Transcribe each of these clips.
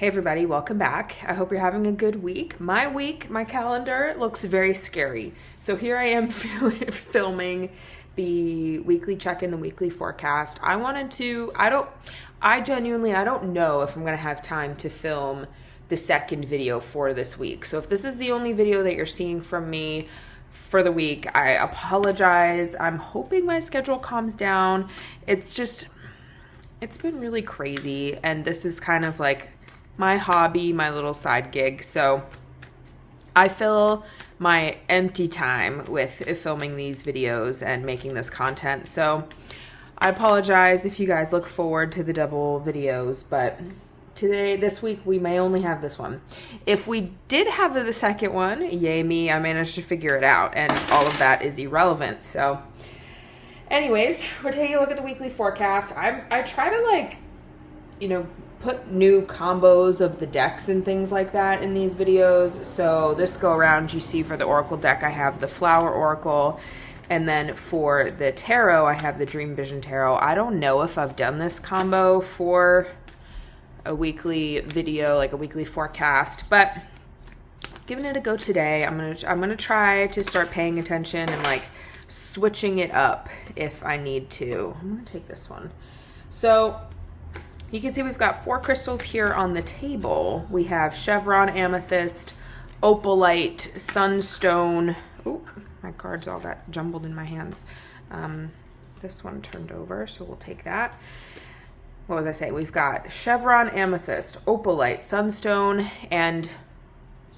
Hey everybody, welcome back. I hope you're having a good week. My calendar looks very scary. So here I am filming the weekly check-in, the weekly forecast. I don't know if I'm gonna have time to film the second video for this week. So if this is the only video that you're seeing from me for the week, I apologize. I'm hoping my schedule calms down. It's been really crazy, and this is kind of like my hobby, my little side gig. So I fill my empty time with filming these videos and making this content. So I apologize if you guys look forward to the double videos, but this week, we may only have this one. If we did have the second one, yay me, I managed to figure it out, and all of that is irrelevant. So anyways, we're taking a look at the weekly forecast. I try to put new combos of the decks and things like that in these videos. So this go around, you see for the Oracle deck, I have the Flower Oracle. And then for the Tarot, I have the Dream Vision Tarot. I don't know if I've done this combo for a weekly video, like a weekly forecast, but giving it a go today. I'm gonna try to start paying attention and switching it up if I need to. I'm gonna take this one. So you can see we've got 4 crystals here on the table. We have chevron amethyst, opalite, sunstone. Ooh, my cards all got jumbled in my hands. This one turned over, so we'll take that. What was I saying? We've got chevron amethyst, opalite, sunstone, and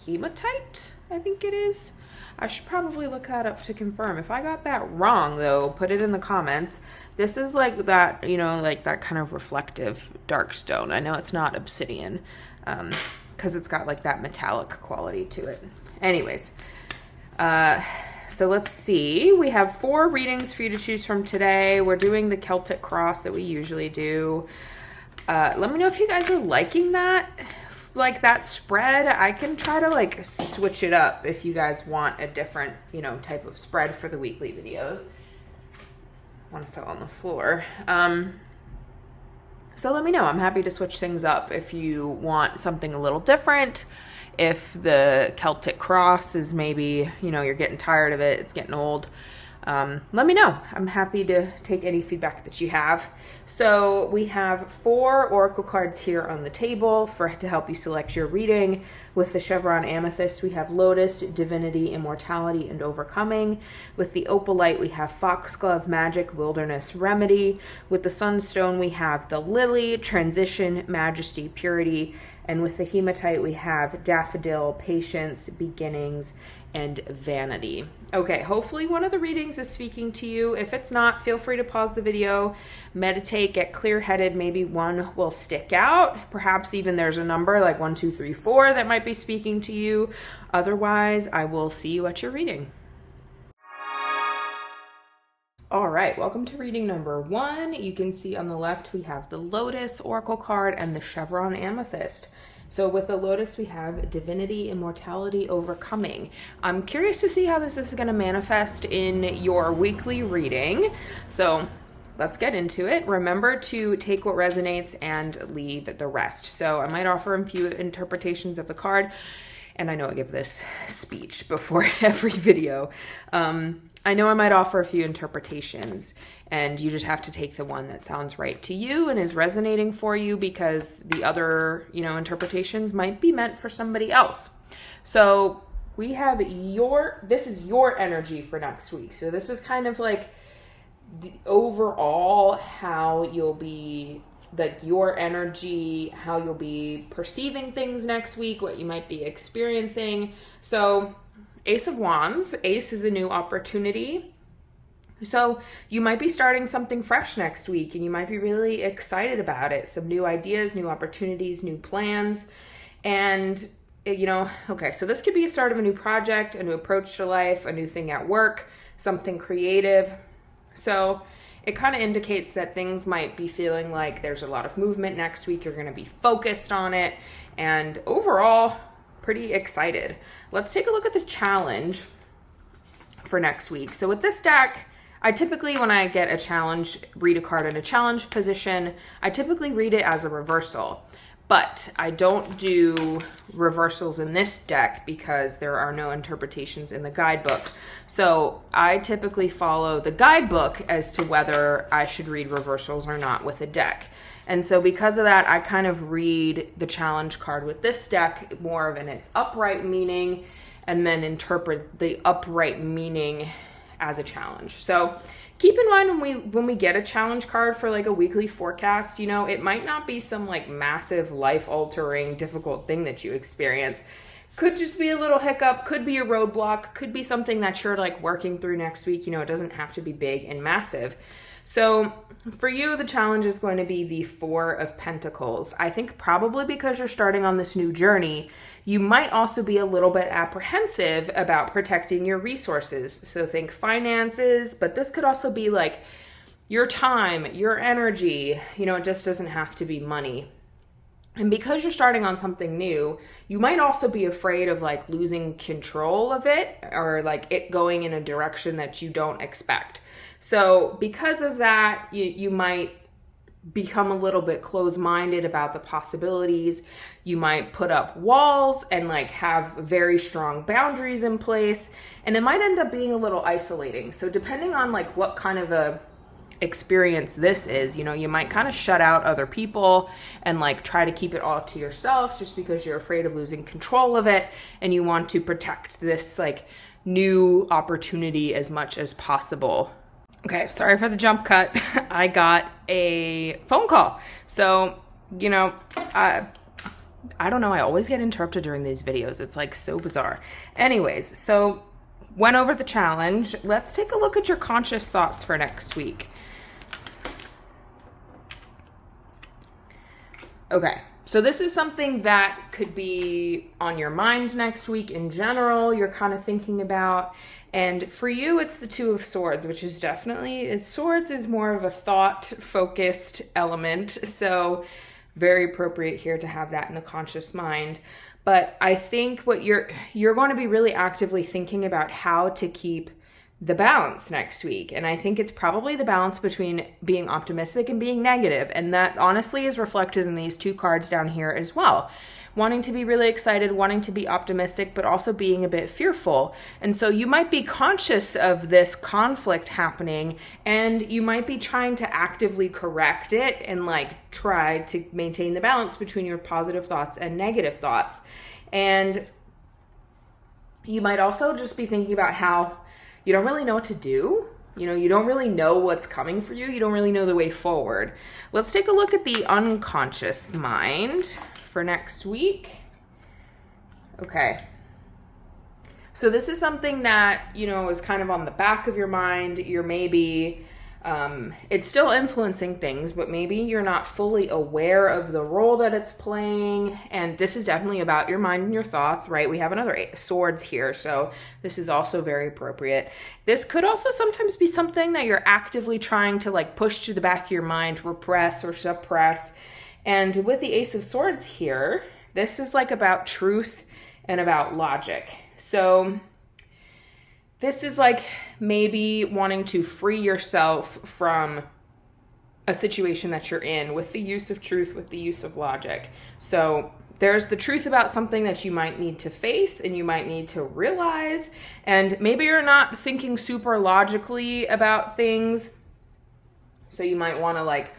hematite, I think it is. I should probably look that up to confirm. If I got that wrong, though, put it in the comments. This is like that, like that kind of reflective dark stone. I know it's not obsidian, because it's got like that metallic quality to it. Anyways, so let's see. We have 4 readings for you to choose from today. We're doing the Celtic Cross that we usually do. Let me know if you guys are liking that. Like that spread. I can try to switch it up if you guys want a different, type of spread for the weekly videos. One fell on the floor. So let me know. I'm happy to switch things up if you want something a little different. If the Celtic Cross is maybe, you're getting tired of it, it's getting old. Let me know. I'm happy to take any feedback that you have. So we have 4 oracle cards here on the table to help you select your reading. With the chevron amethyst, we have Lotus, Divinity, Immortality, and Overcoming. With the opalite, we have Foxglove, Magic, Wilderness, Remedy. With the sunstone, we have the Lily, Transition, Majesty, Purity. And with the hematite, we have Daffodil, Patience, Beginnings, and Vanity. Okay, hopefully one of the readings is speaking to you. If it's not, feel free to pause the video, meditate, get clear-headed. Maybe one will stick out. Perhaps even there's a number like 1, 2, 3, 4 that might be speaking to you. Otherwise, I will see you at your reading. All right, welcome to reading number 1. You can see on the left we have the Lotus Oracle card and the Chevron Amethyst. So with the Lotus, we have Divinity, Immortality, Overcoming. I'm curious to see how this is going to manifest in your weekly reading. So let's get into it. Remember to take what resonates and leave the rest. So I might offer a few interpretations of the card. And I know I give this speech before every video. I know I might offer a few interpretations, and you just have to take the one that sounds right to you and is resonating for you, because the other, interpretations might be meant for somebody else. So we have this is your energy for next week. So this is kind of like the overall how you'll be, like your energy, how you'll be perceiving things next week, what you might be experiencing. So Ace of Wands. Ace is a new opportunity. So you might be starting something fresh next week, and you might be really excited about it. Some new ideas, new opportunities, new plans. And, okay, so this could be a start of a new project, a new approach to life, a new thing at work, something creative. So it kind of indicates that things might be feeling like there's a lot of movement next week. You're going to be focused on it. And overall, pretty excited. Let's take a look at the challenge for next week. So with this deck, I typically, when I get a challenge, read a card in a challenge position, I typically read it as a reversal. But I don't do reversals in this deck because there are no interpretations in the guidebook. So I typically follow the guidebook as to whether I should read reversals or not with a deck. And so because of that, I kind of read the challenge card with this deck more of in its upright meaning and then interpret the upright meaning as a challenge. So keep in mind when we get a challenge card for like a weekly forecast, you know, it might not be some like massive life-altering difficult thing that you experience. Could just be a little hiccup, could be a roadblock, could be something that you're like working through next week. You know, it doesn't have to be big and massive. So for you, the challenge is going to be the Four of Pentacles. I think probably because you're starting on this new journey, you might also be a little bit apprehensive about protecting your resources. So think finances, but this could also be like your time, your energy. You know, it just doesn't have to be money. And because you're starting on something new, you might also be afraid of like losing control of it or like it going in a direction that you don't expect. So because of that, you might become a little bit closed-minded about the possibilities. You might put up walls and like have very strong boundaries in place, and it might end up being a little isolating. So depending on like what kind of a experience this is, you know, you might kind of shut out other people and like try to keep it all to yourself just because you're afraid of losing control of it and you want to protect this like new opportunity as much as possible. Okay, sorry for the jump cut. I got a phone call. So, you know, I don't know. I always get interrupted during these videos. It's like so bizarre. Anyways, so went over the challenge. Let's take a look at your conscious thoughts for next week. Okay, so this is something that could be on your mind next week in general. You're kind of thinking about. And for you, it's the Two of Swords, which is definitely, swords is more of a thought-focused element. So very appropriate here to have that in the conscious mind. But I think what you're going to be really actively thinking about how to keep the balance next week. And I think it's probably the balance between being optimistic and being negative. And that honestly is reflected in these two cards down here as well. Wanting to be really excited, wanting to be optimistic, but also being a bit fearful. And so you might be conscious of this conflict happening and you might be trying to actively correct it and like try to maintain the balance between your positive thoughts and negative thoughts. And you might also just be thinking about how you don't really know what to do. You know, you don't really know what's coming for you. You don't really know the way forward. Let's take a look at the unconscious mind for next week. Okay. So this is something that, you know, is kind of on the back of your mind. You're maybe, it's still influencing things, but maybe you're not fully aware of the role that it's playing. And this is definitely about your mind and your thoughts, right? We have another swords here, so this is also very appropriate. This could also sometimes be something that you're actively trying to like push to the back of your mind, repress or suppress. And with the Ace of Swords here, this is like about truth and about logic. So this is like maybe wanting to free yourself from a situation that you're in with the use of truth, with the use of logic. So there's the truth about something that you might need to face and you might need to realize. And maybe you're not thinking super logically about things. So you might want to like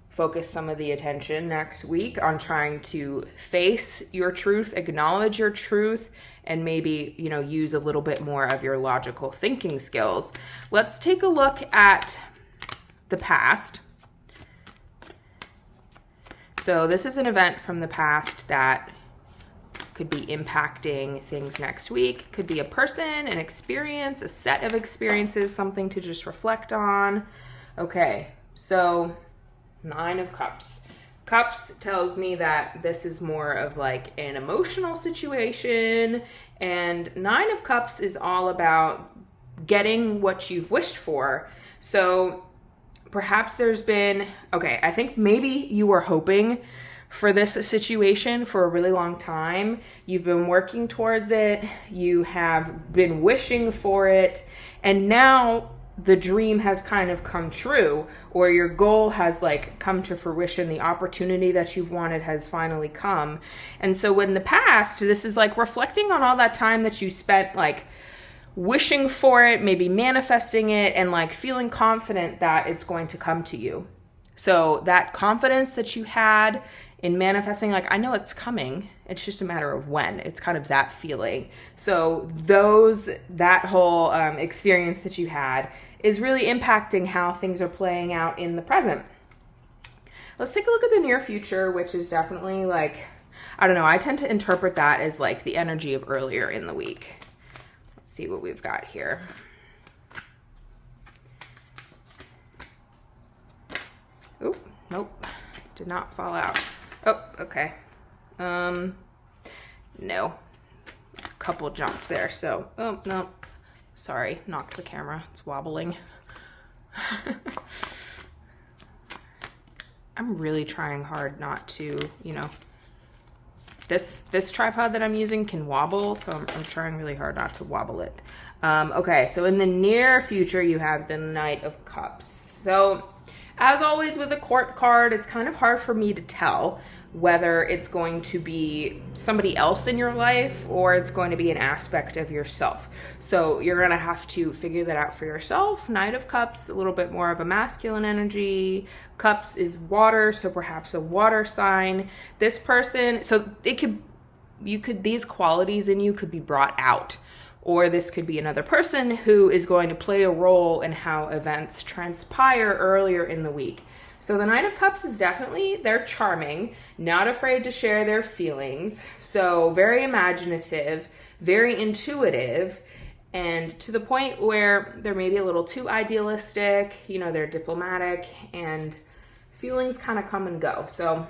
focus some of the attention next week on trying to face your truth, acknowledge your truth, and maybe, you know, use a little bit more of your logical thinking skills. Let's take a look at the past. So this is an event from the past that could be impacting things next week. Could be a person, an experience, a set of experiences, something to just reflect on. Okay, so Nine of Cups. Cups tells me that this is more of like an emotional situation, and Nine of Cups is all about getting what you've wished for. So perhaps there's been, okay, I think maybe you were hoping for this situation for a really long time. You've been working towards it. You have been wishing for it. And now the dream has kind of come true, or your goal has like come to fruition. The opportunity that you've wanted has finally come. And so in the past, this is like reflecting on all that time that you spent like wishing for it, maybe manifesting it, and like feeling confident that it's going to come to you. So that confidence that you had in manifesting, like, I know it's coming, it's just a matter of when. It's kind of that feeling. So that whole experience that you had is really impacting how things are playing out in the present. Let's take a look at the near future, which is definitely like, I don't know, I tend to interpret that as like the energy of earlier in the week. Let's see what we've got here. Oh, nope, did not fall out. Oh, okay. No, a couple jumped there, so, oh, no, sorry, knocked the camera, it's wobbling. I'm really trying hard not to, you know, this tripod that I'm using can wobble, so I'm trying really hard not to wobble it. Okay, so in the near future, you have the Knight of Cups. So, as always with a court card, it's kind of hard for me to tell whether it's going to be somebody else in your life or it's going to be an aspect of yourself. So you're going to have to figure that out for yourself. Knight of Cups, a little bit more of a masculine energy. Cups is water, so perhaps a water sign. This person, so these qualities in you could be brought out. Or this could be another person who is going to play a role in how events transpire earlier in the week. So the Knight of Cups is definitely, they're charming, not afraid to share their feelings. So very imaginative, very intuitive, and to the point where they're maybe a little too idealistic, you know, they're diplomatic, and feelings kind of come and go. So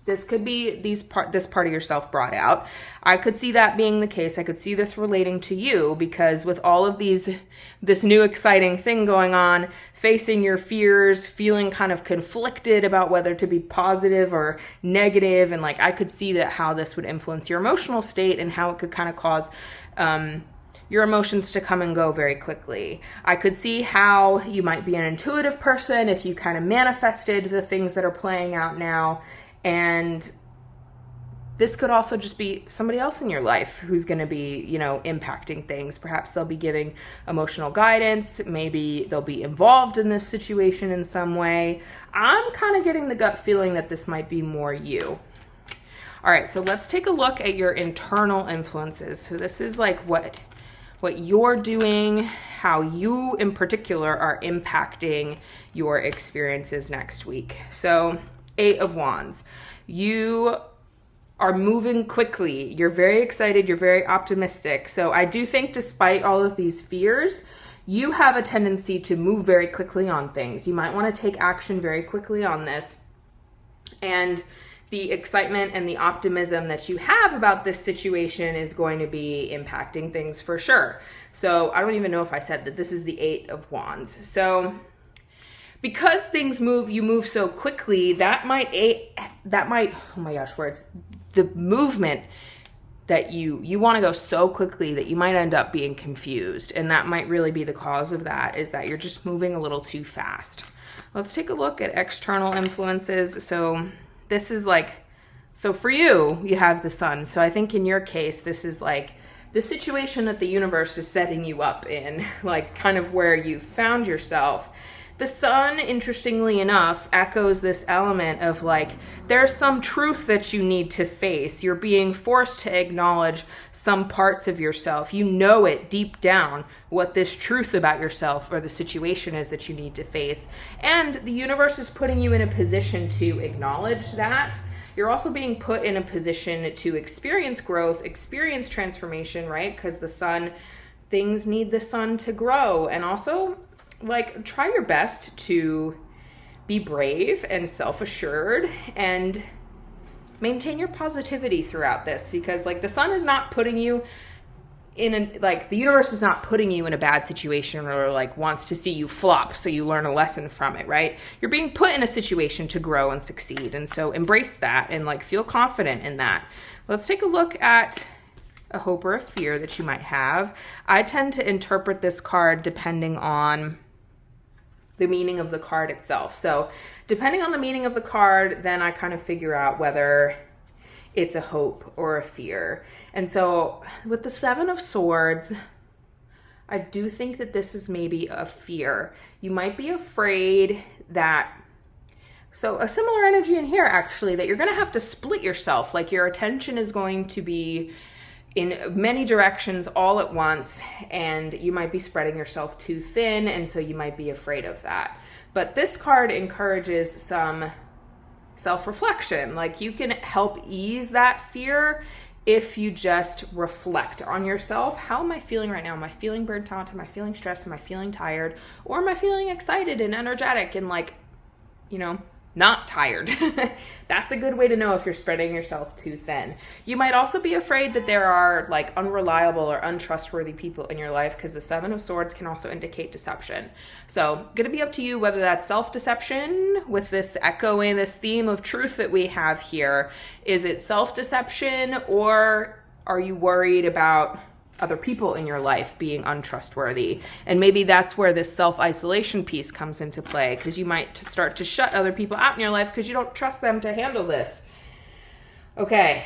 this could be this part of yourself brought out. I could see that being the case. I could see this relating to you because with all of this new exciting thing going on, facing your fears, feeling kind of conflicted about whether to be positive or negative, and like I could see that how this would influence your emotional state and how it could kind of cause your emotions to come and go very quickly. I could see how you might be an intuitive person if you kind of manifested the things that are playing out now. And this could also just be somebody else in your life who's going to be, you know, impacting things. Perhaps they'll be giving emotional guidance. Maybe they'll be involved in this situation in some way. I'm kind of getting the gut feeling that this might be more you. All right, so let's take a look at your internal influences. So this is like what you're doing, how you in particular are impacting your experiences next week. So 8 of Wands. You are moving quickly. You're very excited. You're very optimistic. So I do think despite all of these fears, you have a tendency to move very quickly on things. You might want to take action very quickly on this. And the excitement and the optimism that you have about this situation is going to be impacting things for sure. So I don't even know if I said that this is the 8 of Wands. So because things move, you move so quickly, that might, oh my gosh, words, the movement that you want to go so quickly that you might end up being confused. And that might really be the cause of that, is that you're just moving a little too fast. Let's take a look at external influences. So this is like, so for you, you have the sun. So I think in your case, this is like the situation that the universe is setting you up in, like kind of where you found yourself. The sun, interestingly enough, echoes this element of like, there's some truth that you need to face. You're being forced to acknowledge some parts of yourself. You know it deep down what this truth about yourself or the situation is that you need to face. And the universe is putting you in a position to acknowledge that. You're also being put in a position to experience growth, experience transformation, right? Because the sun, things need the sun to grow. And also, like, try your best to be brave and self-assured and maintain your positivity throughout this, because like the sun is not putting you in the universe is not putting you in a bad situation or like wants to see you flop so you learn a lesson from it, right? You're being put in a situation to grow and succeed. And so embrace that and like feel confident in that. Let's take a look at a hope or a fear that you might have. I tend to interpret this card depending on the meaning of the card itself. So depending on the meaning of the card, then I kind of figure out whether it's a hope or a fear. And so with the Seven of Swords, I do think that this is maybe a fear. You might be afraid that, so a similar energy in here actually, that you're going to have to split yourself. Like your attention is going to be in many directions all at once, and you might be spreading yourself too thin, and so you might be afraid of that. But this card encourages some self-reflection. Like you can help ease that fear if you just reflect on yourself. How am I feeling right now? Am I feeling burnt out? Am I feeling stressed? Am I feeling tired? Or am I feeling excited and energetic and like, you know, not tired? That's a good way to know if you're spreading yourself too thin. You might also be afraid that there are like unreliable or untrustworthy people in your life, because the Seven of Swords can also indicate deception. So gonna be up to you whether that's self-deception with this echoing this theme of truth that we have here. Is it self-deception, or are you worried about other people in your life being untrustworthy? And maybe that's where this self-isolation piece comes into play, because you might start to shut other people out in your life because you don't trust them to handle this. Okay.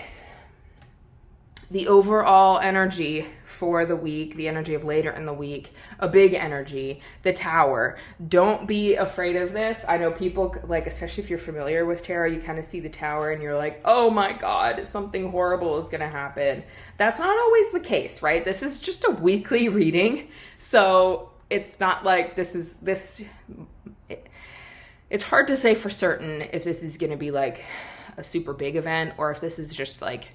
The overall energy for the week, the energy of later in the week, a big energy, the Tower. Don't be afraid of this. I know people, like, especially if you're familiar with tarot, you kind of see the Tower and you're like, oh my God, something horrible is going to happen. That's not always the case, right? This is just a weekly reading. So it's not like it's hard to say for certain if this is going to be like a super big event, or if this is just like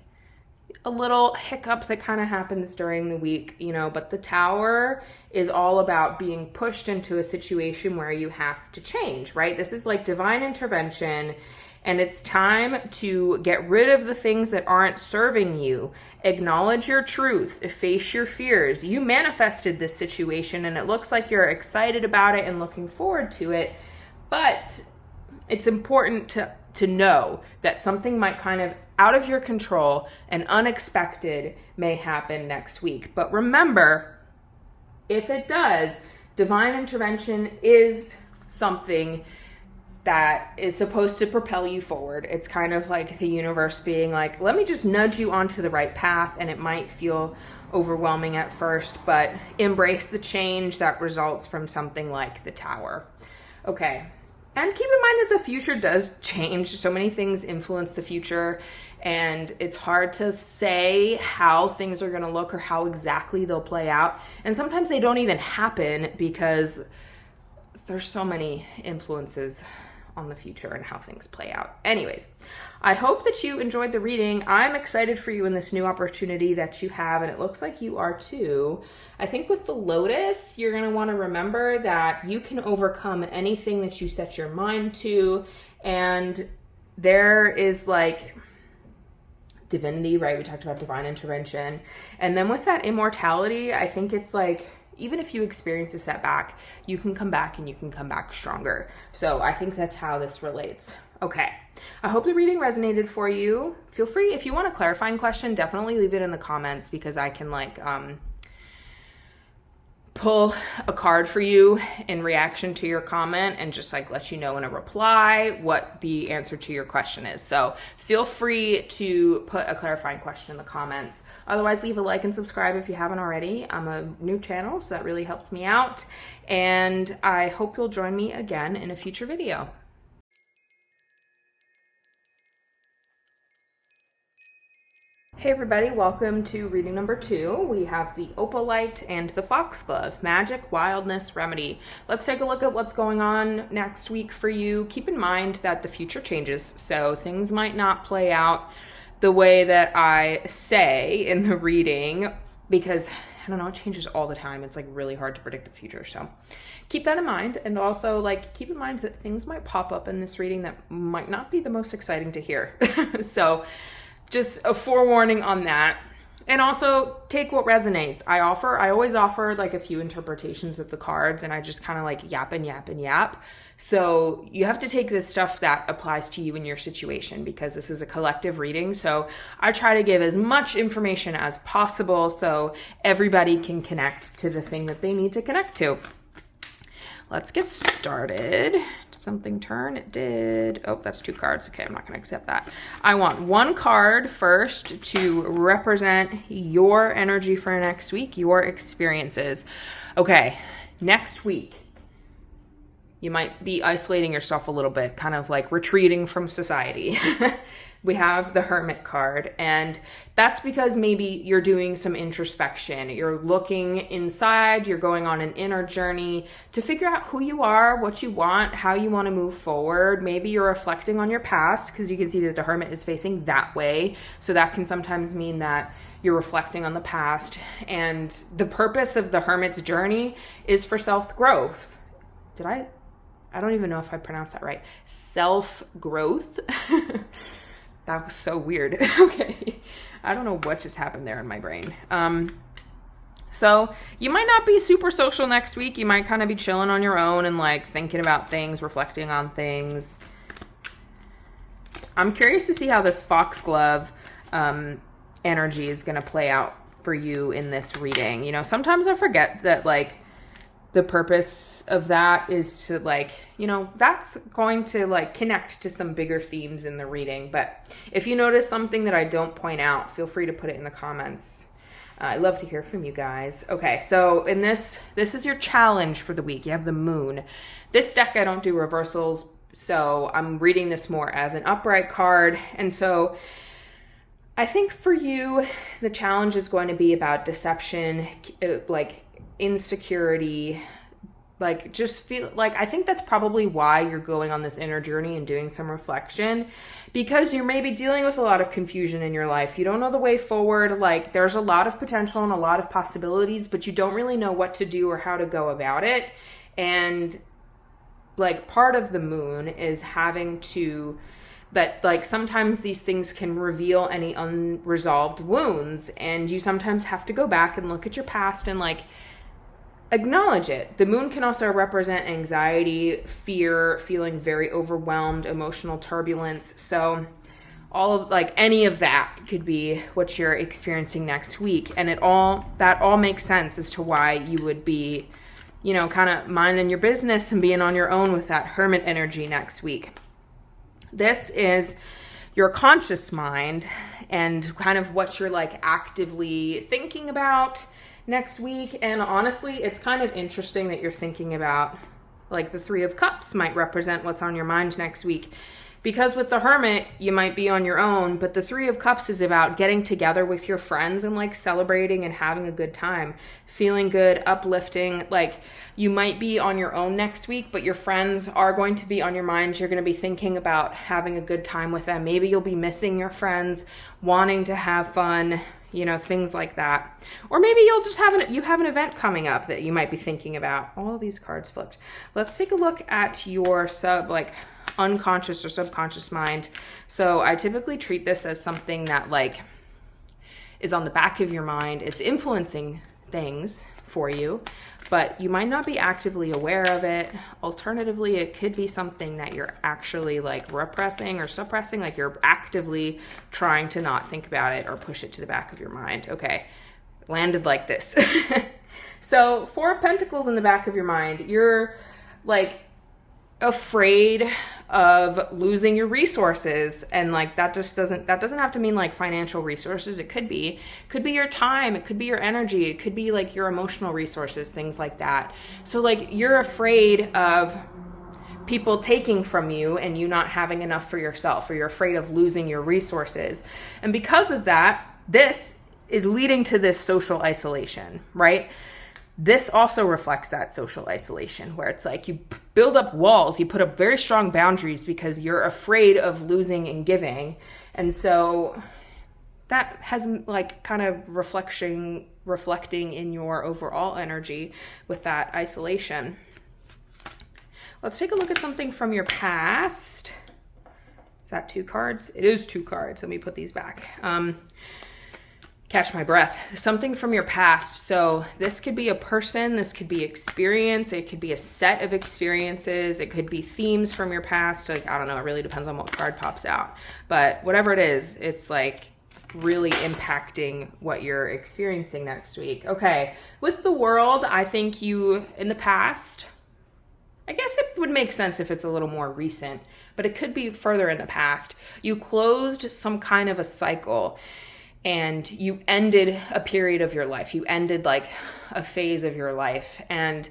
a little hiccup that kind of happens during the week, you know. But the Tower is all about being pushed into a situation where you have to change, right? This is like divine intervention, and it's time to get rid of the things that aren't serving you. Acknowledge your truth, face your fears. You manifested this situation, and it looks like you're excited about it and looking forward to it, but it's important to know that something might kind of out of your control and unexpected may happen next week. But remember, if it does, divine intervention is something that is supposed to propel you forward. It's kind of like the universe being like, let me just nudge you onto the right path, and it might feel overwhelming at first, but embrace the change that results from something like the Tower. Okay. And keep in mind that the future does change. So many things influence the future, and it's hard to say how things are going to look or how exactly they'll play out. And sometimes they don't even happen because there's so many influences on the future and how things play out. Anyways, I hope that you enjoyed the reading. I'm excited for you in this new opportunity that you have, and it looks like you are too. I think with the Lotus, you're going to want to remember that you can overcome anything that you set your mind to, and there is like divinity, right? We talked about divine intervention. And then with that immortality, I think it's like, even if you experience a setback, you can come back, and you can come back stronger. So I think that's how this relates. Okay. I hope the reading resonated for you. Feel free, if you want a clarifying question, definitely leave it in the comments, because I can like pull a card for you in reaction to your comment and just like let you know in a reply what the answer to your question is. So feel free to put a clarifying question in the comments. Otherwise, leave a like and subscribe if you haven't already. I'm a new channel, so that really helps me out. And I hope you'll join me again in a future video. Hey everybody, welcome to reading number 2. We have the Opalite and the Foxglove, Magic, Wildness, Remedy. Let's take a look at what's going on next week for you. Keep in mind that the future changes, so things might not play out the way that I say in the reading, because, I don't know, it changes all the time. It's like really hard to predict the future, so keep that in mind. And also, like, keep in mind that things might pop up in this reading that might not be the most exciting to hear. So just a forewarning on that. And also take what resonates. I always offer like a few interpretations of the cards, and I just kind of like yap and yap and yap. So you have to take the stuff that applies to you in your situation, because this is a collective reading. So I try to give as much information as possible so everybody can connect to the thing that they need to connect to. Let's get started. Did something turn? It did. Oh, that's 2 cards. Okay, I'm not going to accept that. I want 1 card first to represent your energy for next week, your experiences. Okay, next week, you might be isolating yourself a little bit, kind of like retreating from society. We have the Hermit card, and that's because maybe you're doing some introspection. You're looking inside, you're going on an inner journey to figure out who you are, what you want, how you want to move forward. Maybe you're reflecting on your past, because you can see that the Hermit is facing that way. So that can sometimes mean that you're reflecting on the past. And the purpose of the Hermit's journey is for self-growth. I don't even know if I pronounced that right. Self-growth. That was so weird. Okay. I don't know what just happened there in my brain. So you might not be super social next week. You might kind of be chilling on your own and like thinking about things, reflecting on things. I'm curious to see how this foxglove energy is going to play out for you in this reading. You know, sometimes I forget that like the purpose of that is to like, you know, that's going to like connect to some bigger themes in the reading. But if you notice something that I don't point out, feel free to put it in the comments. I love to hear from you guys. Okay, so in this is your challenge for the week. You have the Moon. This deck, I don't do reversals, so I'm reading this more as an upright card. And so I think for you, the challenge is going to be about deception, like insecurity, like just feel like, I think that's probably why you're going on this inner journey and doing some reflection, because you're maybe dealing with a lot of confusion in your life. You don't know the way forward. Like there's a lot of potential and a lot of possibilities, but you don't really know what to do or how to go about it. And like part of the Moon is having to, that like sometimes these things can reveal any unresolved wounds, and you sometimes have to go back and look at your past and like acknowledge it. The Moon can also represent anxiety, fear, feeling very overwhelmed, emotional turbulence. So all of like any of that could be what you're experiencing next week. And that all makes sense as to why you would be, you know, kind of minding your business and being on your own with that Hermit energy next week. This is your conscious mind and kind of what you're like actively thinking about next week. And honestly, it's kind of interesting that you're thinking about like the 3 of Cups might represent what's on your mind next week, because with the Hermit, you might be on your own, but the 3 of Cups is about getting together with your friends and like celebrating and having a good time, feeling good, uplifting. Like you might be on your own next week, but your friends are going to be on your mind. You're going to be thinking about having a good time with them. Maybe you'll be missing your friends, wanting to have fun, you know, things like that. Or maybe you'll just have an event coming up that you might be thinking about. All these cards flipped. Let's take a look at your unconscious or subconscious mind. So I typically treat this as something that like is on the back of your mind. It's influencing things for you, but you might not be actively aware of it. Alternatively, it could be something that you're actually like repressing or suppressing, like you're actively trying to not think about it or push it to the back of your mind. Okay, landed like this. So 4 of Pentacles in the back of your mind, you're like afraid of losing your resources, and like that doesn't have to mean like financial resources. It could be your time, it could be your energy, it could be like your emotional resources, things like that. So like you're afraid of people taking from you and you not having enough for yourself, or you're afraid of losing your resources. And because of that, this is leading to this social isolation, right? This also reflects that social isolation, where it's like you build up walls, you put up very strong boundaries because you're afraid of losing and giving. And so that has like kind of reflecting in your overall energy with that isolation. Let's take a look at something from your past. Is that 2 cards? It is 2 cards. Let me put these back. catch my breath. Something from your past. So this could be a person, this could be experience, it could be a set of experiences, it could be themes from your past. Like, I don't know, it really depends on what card pops out. But whatever it is, it's like really impacting what you're experiencing next week. Okay, with the World, I think you, in the past, I guess it would make sense if it's a little more recent, but it could be further in the past. You closed some kind of a cycle and you ended a period of your life. You ended like a phase of your life. And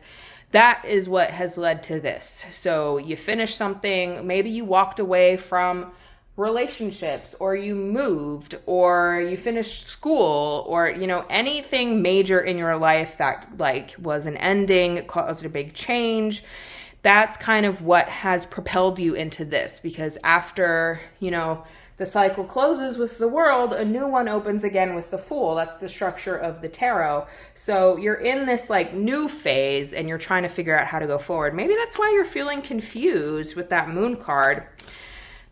that is what has led to this. So you finished something, maybe you walked away from relationships, or you moved, or you finished school, or, you know, anything major in your life that like was an ending, caused a big change. That's kind of what has propelled you into this, because after, you know, the cycle closes with the World, a new one opens again with the Fool. That's the structure of the tarot. So you're in this like new phase and you're trying to figure out how to go forward. Maybe that's why you're feeling confused with that Moon card.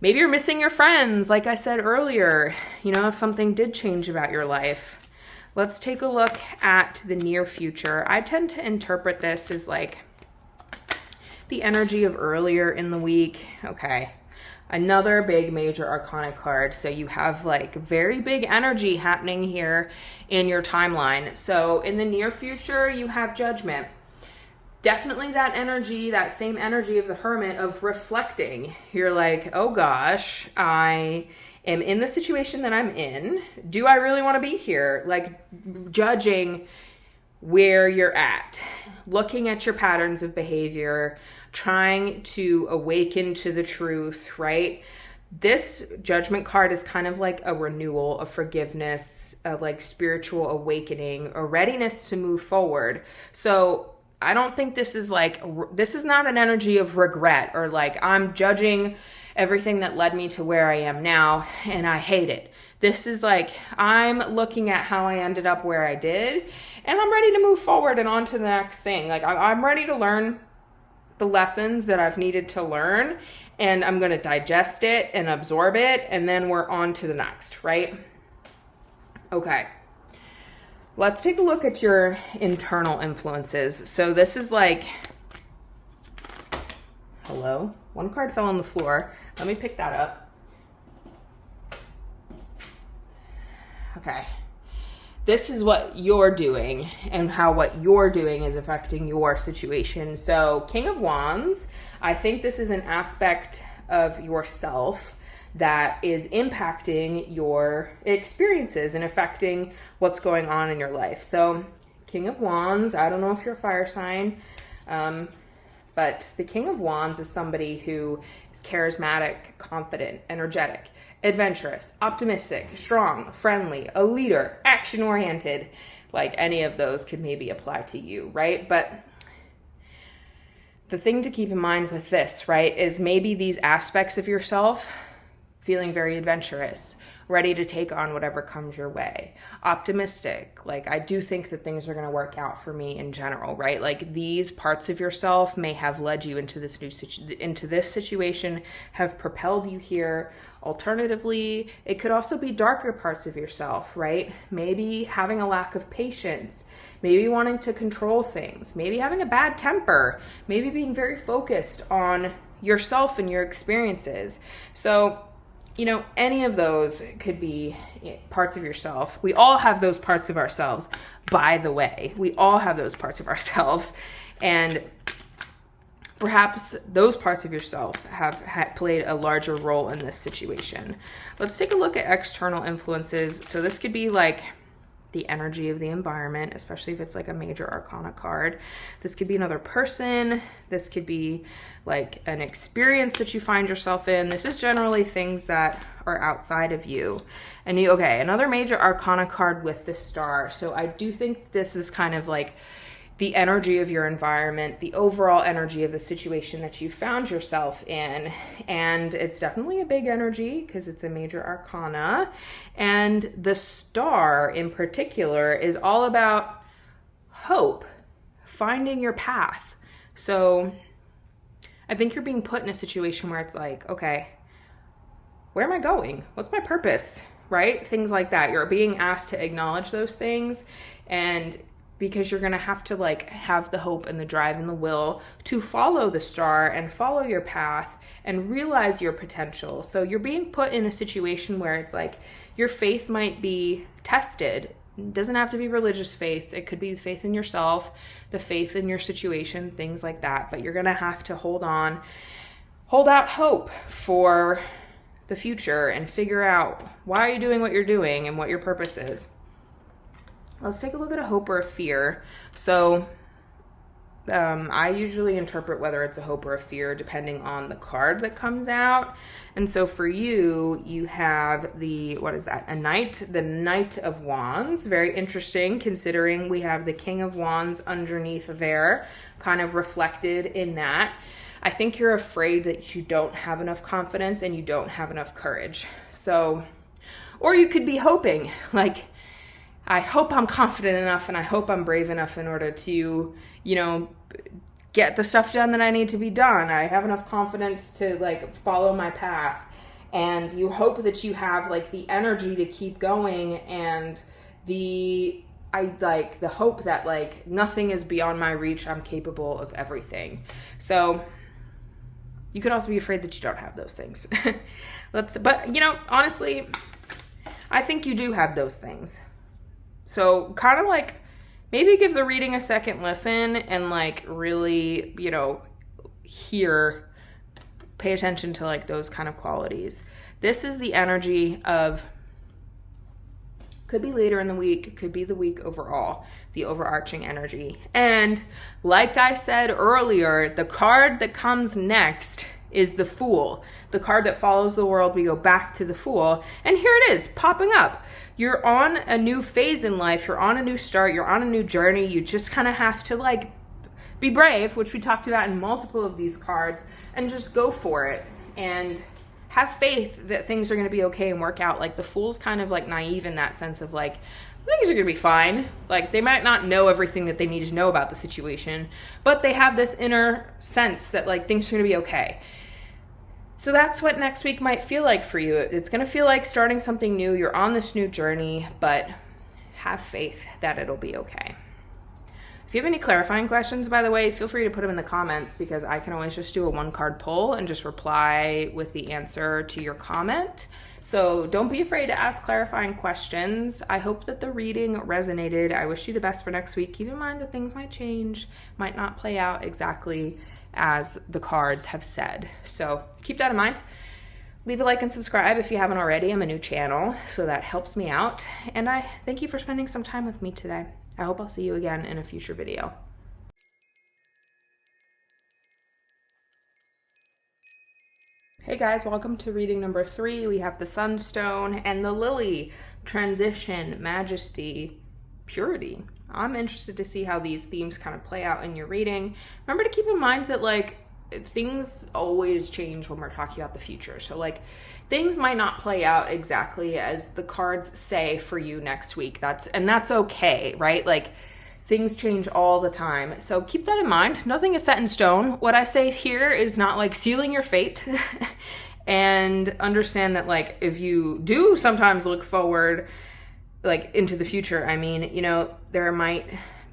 Maybe you're missing your friends, like I said earlier, you know, if something did change about your life. Let's take a look at the near future. I tend to interpret this as like the energy of earlier in the week. Okay. Another big major arcana card. So you have like very big energy happening here in your timeline. So in the near future, you have Judgment. Definitely that energy, that same energy of the Hermit, of reflecting. You're like, oh gosh, I am in the situation that I'm in. Do I really want to be here? Like judging where you're at, looking at your patterns of behavior, trying to awaken to the truth, right? This Judgment card is kind of like a renewal, a forgiveness, a like spiritual awakening, a readiness to move forward. So I don't think this is like, this is not an energy of regret or like I'm judging everything that led me to where I am now and I hate it. This is like, I'm looking at how I ended up where I did and I'm ready to move forward and on to the next thing. Like I'm ready to learn the lessons that I've needed to learn and I'm going to digest it and absorb it and then we're on to the next, right? Okay. Let's take a look at your internal influences. So this is like, hello? One card fell on the floor. Let me pick that up. Okay. This is what you're doing and how what you're doing is affecting your situation. So King of Wands, I think this is an aspect of yourself that is impacting your experiences and affecting what's going on in your life. So King of Wands, I don't know if you're a fire sign, but the King of Wands is somebody who is charismatic, confident, energetic, adventurous, optimistic, strong, friendly, a leader, action-oriented. Like any of those could maybe apply to you, right? But the thing to keep in mind with this, right, is maybe these aspects of yourself feeling very adventurous, ready to take on whatever comes your way, optimistic. Like, I do think that things are going to work out for me in general, right? Like, these parts of yourself may have led you into this into this situation, have propelled you here. Alternatively, it could also be darker parts of yourself, right? Maybe having a lack of patience, maybe wanting to control things, maybe having a bad temper, maybe being very focused on yourself and your experiences. So, you know, any of those could be parts of yourself. We all have those parts of ourselves, by the way. We all have those parts of ourselves. And perhaps those parts of yourself have played a larger role in this situation. Let's take a look at external influences. So this could be like the energy of the environment, especially if it's like a major arcana card. This could be another person. This could be like an experience that you find yourself in. This is generally things that are outside of you. And okay, another major arcana card with the star. So I do think this is kind of like the energy of your environment, the overall energy of the situation that you found yourself in. And it's definitely a big energy because it's a major arcana. And the star in particular is all about hope, finding your path. So I think you're being put in a situation where it's like, okay, where am I going? What's my purpose? right? Things like that. You're being asked to acknowledge those things, and because you're going to have to like have the hope and the drive and the will to follow the star and follow your path and realize your potential. So you're being put in a situation where it's like your faith might be tested. It doesn't have to be religious faith. It could be faith in yourself, the faith in your situation, things like that. But you're going to have to hold out hope for the future and figure out why are you doing what you're doing and what your purpose is. Let's take a look at a hope or a fear. So I usually interpret whether it's a hope or a fear depending on the card that comes out. And so for you, you have the, what is that? A knight, the Knight of Wands. Very interesting considering we have the King of Wands underneath there, kind of reflected in that. I think you're afraid that you don't have enough confidence and you don't have enough courage. So, or you could be hoping, like, I hope I'm confident enough and I hope I'm brave enough in order to, you know, get the stuff done that I need to be done. I have enough confidence to like follow my path. And you hope that you have like the energy to keep going and the hope that like nothing is beyond my reach. I'm capable of everything. So you could also be afraid that you don't have those things. But you know, honestly, I think you do have those things. So kind of like maybe give the reading a second listen and like really, you know, pay attention to like those kind of qualities. This is the energy of, could be later in the week, could be the week overall, the overarching energy. And like I said earlier, the card that comes next is the Fool. The card that follows the world, we go back to the Fool. And here it is, popping up. You're on a new phase in life. You're on a new start. You're on a new journey. You just kind of have to like be brave, which we talked about in multiple of these cards, and just go for it and have faith that things are going to be okay and work out. Like the Fool's kind of like naive in that sense of like, things are going to be fine. Like they might not know everything that they need to know about the situation, but they have this inner sense that like things are going to be okay. So that's what next week might feel like for you. It's going to feel like starting something new. You're on this new journey, but have faith that it'll be okay. If you have any clarifying questions, by the way, feel free to put them in the comments because I can always just do a 1-card pull and just reply with the answer to your comment. So don't be afraid to ask clarifying questions. I hope that the reading resonated. I wish you the best for next week. Keep in mind that things might change, might not play out exactly as the cards have said. So keep that in mind. Leave a like and subscribe if you haven't already. I'm a new channel, so that helps me out. And I thank you for spending some time with me today. I hope I'll see you again in a future video. Hey guys, welcome to reading number 3. We have the Sunstone and the Lily. Transition, majesty, purity. I'm interested to see how these themes kind of play out in your reading. Remember to keep in mind that like things always change when we're talking about the future. So like things might not play out exactly as the cards say for you next week. That's okay, right? Like things change all the time. So keep that in mind. Nothing is set in stone. What I say here is not like sealing your fate. And understand that like if you do sometimes look forward like into the future, I mean, you know, there might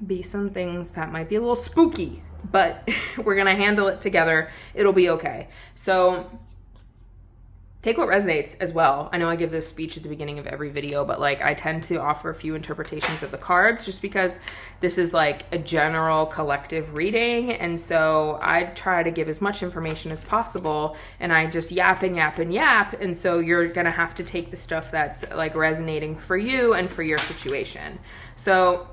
be some things that might be a little spooky, but we're gonna handle it together. It'll be okay. So take what resonates as well. I know I give this speech at the beginning of every video, but like I tend to offer a few interpretations of the cards just because this is like a general collective reading. And so I try to give as much information as possible and I just yap and yap and yap. And so you're gonna have to take the stuff that's like resonating for you and for your situation. So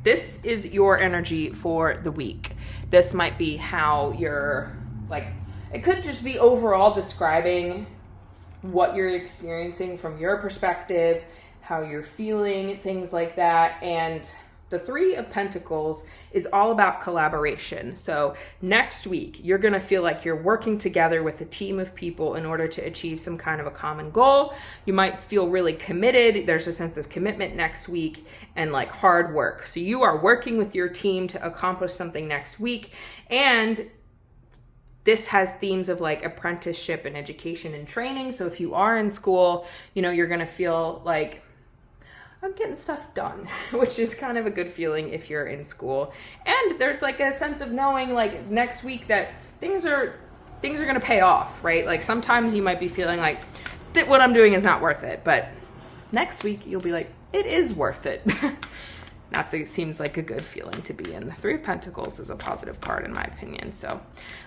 this is your energy for the week. This might be how you're like, it could just be overall describing what you're experiencing from your perspective, how you're feeling, things like that. And the 3 of Pentacles is all about collaboration. So next week, you're going to feel like you're working together with a team of people in order to achieve some kind of a common goal. You might feel really committed. There's a sense of commitment next week and like hard work. So you are working with your team to accomplish something next week. And this has themes of like apprenticeship and education and training. So if you are in school, you're going to feel like I'm getting stuff done, which is kind of a good feeling if you're in school. And there's like a sense of knowing like next week that things are going to pay off, right? Like sometimes you might be feeling like that what I'm doing is not worth it, but next week you'll be like, it is worth it. It seems like a good feeling to be in. The Three of Pentacles is a positive card in my opinion. So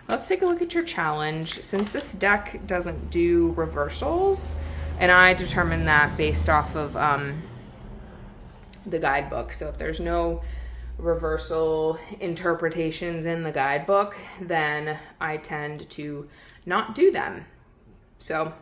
let's take a look at your challenge. Since this deck doesn't do reversals, and I determined that based off of the guidebook. So if there's no reversal interpretations in the guidebook, then I tend to not do them. So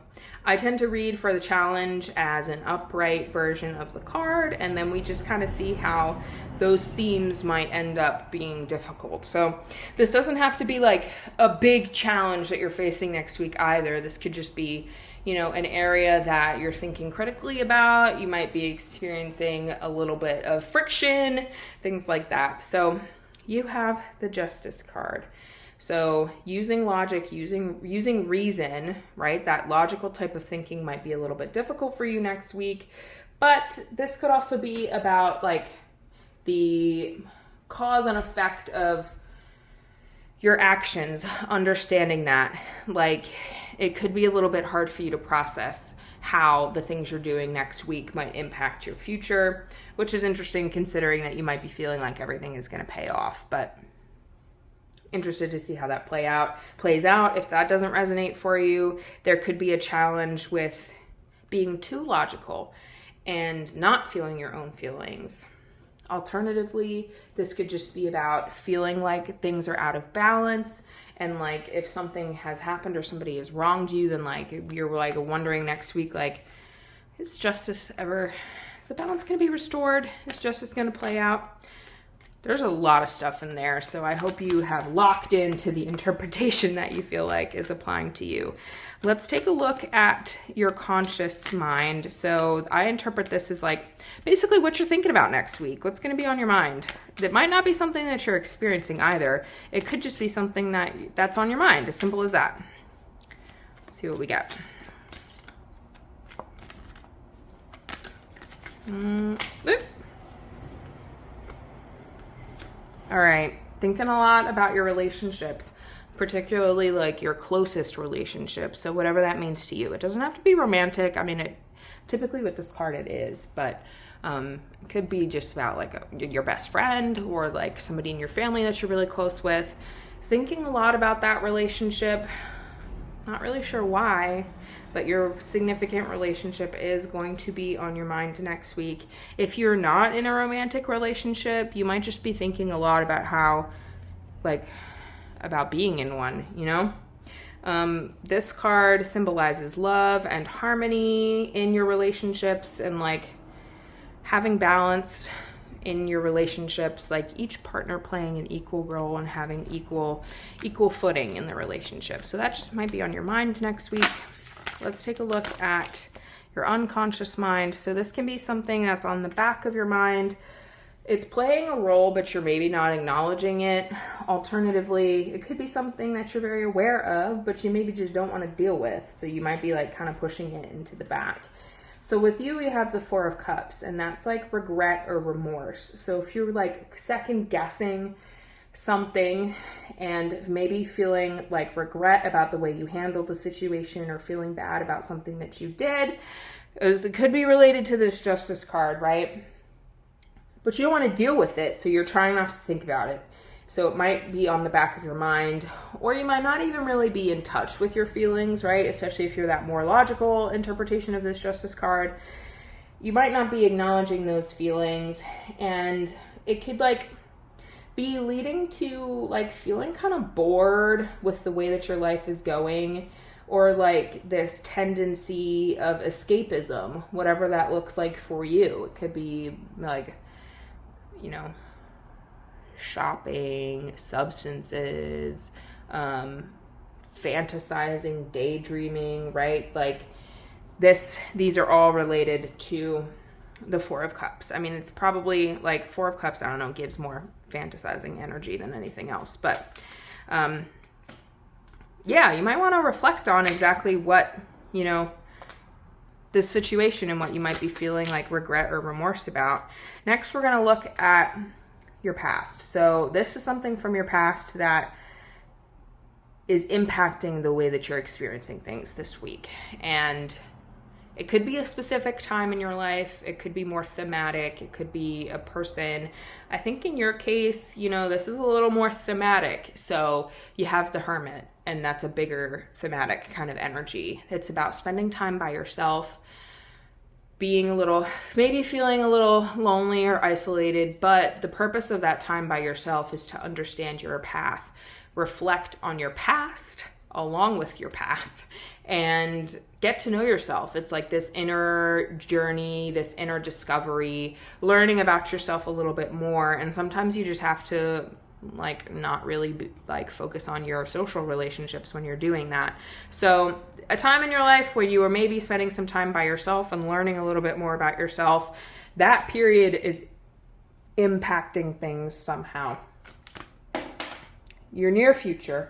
I tend to read for the challenge as an upright version of the card, and then we just kind of see how those themes might end up being difficult. So this doesn't have to be like a big challenge that you're facing next week either. This could just be, an area that you're thinking critically about. You might be experiencing a little bit of friction, things like that. So you have the Justice card. So using logic, using reason, right? That logical type of thinking might be a little bit difficult for you next week, but this could also be about like the cause and effect of your actions, understanding that. Like it could be a little bit hard for you to process how the things you're doing next week might impact your future, which is interesting considering that you might be feeling like everything is going to pay off, but interested to see how that plays out. If that doesn't resonate for you, there could be a challenge with being too logical and not feeling your own feelings. Alternatively, this could just be about feeling like things are out of balance, and like if something has happened or somebody has wronged you, then like you're like wondering next week, like, is the balance going to be restored? Is justice going to play out? There's a lot of stuff in there, so I hope you have locked into the interpretation that you feel like is applying to you. Let's take a look at your conscious mind. So I interpret this as like basically what you're thinking about next week. What's going to be on your mind? That might not be something that you're experiencing either. It could just be something that's on your mind, as simple as that. Let's see what we got. All right, thinking a lot about your relationships, particularly like your closest relationships. So whatever that means to you. It doesn't have to be romantic. I mean, typically with this card it is, but it could be just about like your best friend or like somebody in your family that you're really close with. Thinking a lot about that relationship. Not really sure why, but your significant relationship is going to be on your mind next week. If you're not in a romantic relationship, you might just be thinking a lot about about being in one, This card symbolizes love and harmony in your relationships and like having balance in your relationships, like each partner playing an equal role and having equal footing in the relationship. So that just might be on your mind next week. Let's take a look at your unconscious mind. So this can be something that's on the back of your mind. It's playing a role, but you're maybe not acknowledging it. Alternatively, it could be something that you're very aware of, but you maybe just don't want to deal with. So you might be like kind of pushing it into the back. So with you, we have the Four of Cups, and that's like regret or remorse. So if you're like second guessing something and maybe feeling like regret about the way you handled the situation or feeling bad about something that you did, it could be related to this Justice card, right? But you don't want to deal with it, so you're trying not to think about it. So it might be on the back of your mind, or you might not even really be in touch with your feelings, right? Especially if you're that more logical interpretation of this Justice card. You might not be acknowledging those feelings, and it could like be leading to like feeling kind of bored with the way that your life is going, or like this tendency of escapism, whatever that looks like for you. It could be like, shopping, substances, fantasizing, daydreaming, right? Like these are all related to the Four of Cups. I mean, it's probably like Four of Cups, I don't know, gives more fantasizing energy than anything else. But yeah, you might want to reflect on exactly what, this situation and what you might be feeling like regret or remorse about. Next, we're going to look at your past. So this is something from your past that is impacting the way that you're experiencing things this week. And it could be a specific time in your life. It could be more thematic. It could be a person. I think in your case, this is a little more thematic. So you have the Hermit, and that's a bigger thematic kind of energy. It's about spending time by yourself, maybe feeling a little lonely or isolated. But the purpose of that time by yourself is to understand your path, reflect on your past along with your path, and get to know yourself. It's like this inner journey, this inner discovery, learning about yourself a little bit more. And sometimes you just have to not really focus on your social relationships when you're doing that. So a time in your life where you are maybe spending some time by yourself and learning a little bit more about yourself, that period is impacting things somehow. Your near future.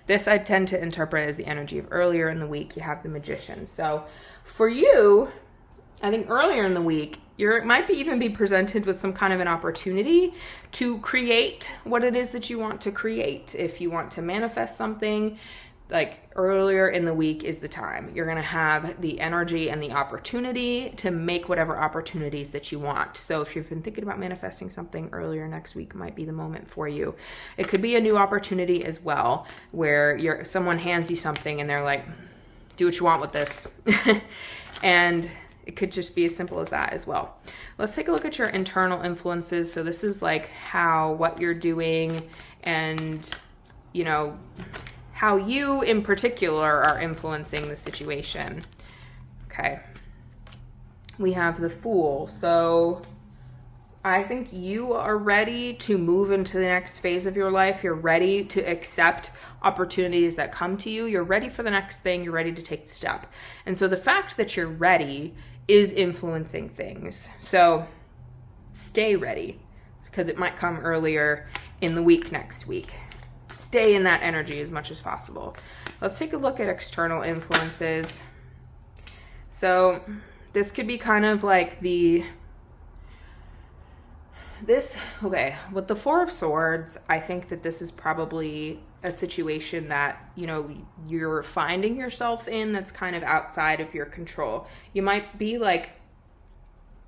This I tend to interpret as the energy of earlier in the week. You have the Magician. So for you, I think earlier in the week, you might even be presented with some kind of an opportunity to create what it is that you want to create. If you want to manifest something, earlier in the week is the time. You're going to have the energy and the opportunity to make whatever opportunities that you want. So if you've been thinking about manifesting something, earlier next week might be the moment for you. It could be a new opportunity as well, where someone hands you something and they're like, do what you want with this. And it could just be as simple as that as well. Let's take a look at your internal influences. So this is what you're doing and, how you in particular are influencing the situation. Okay. We have the Fool. So I think you are ready to move into the next phase of your life. You're ready to accept opportunities that come to you. You're ready for the next thing. You're ready to take the step. And so the fact that you're ready is influencing things. So stay ready, because it might come earlier in the week next week. Stay in that energy as much as possible. Let's take a look at external influences. So this could be kind of with the Four of Swords, I think that this is probably a situation that, you're finding yourself in that's kind of outside of your control. You might be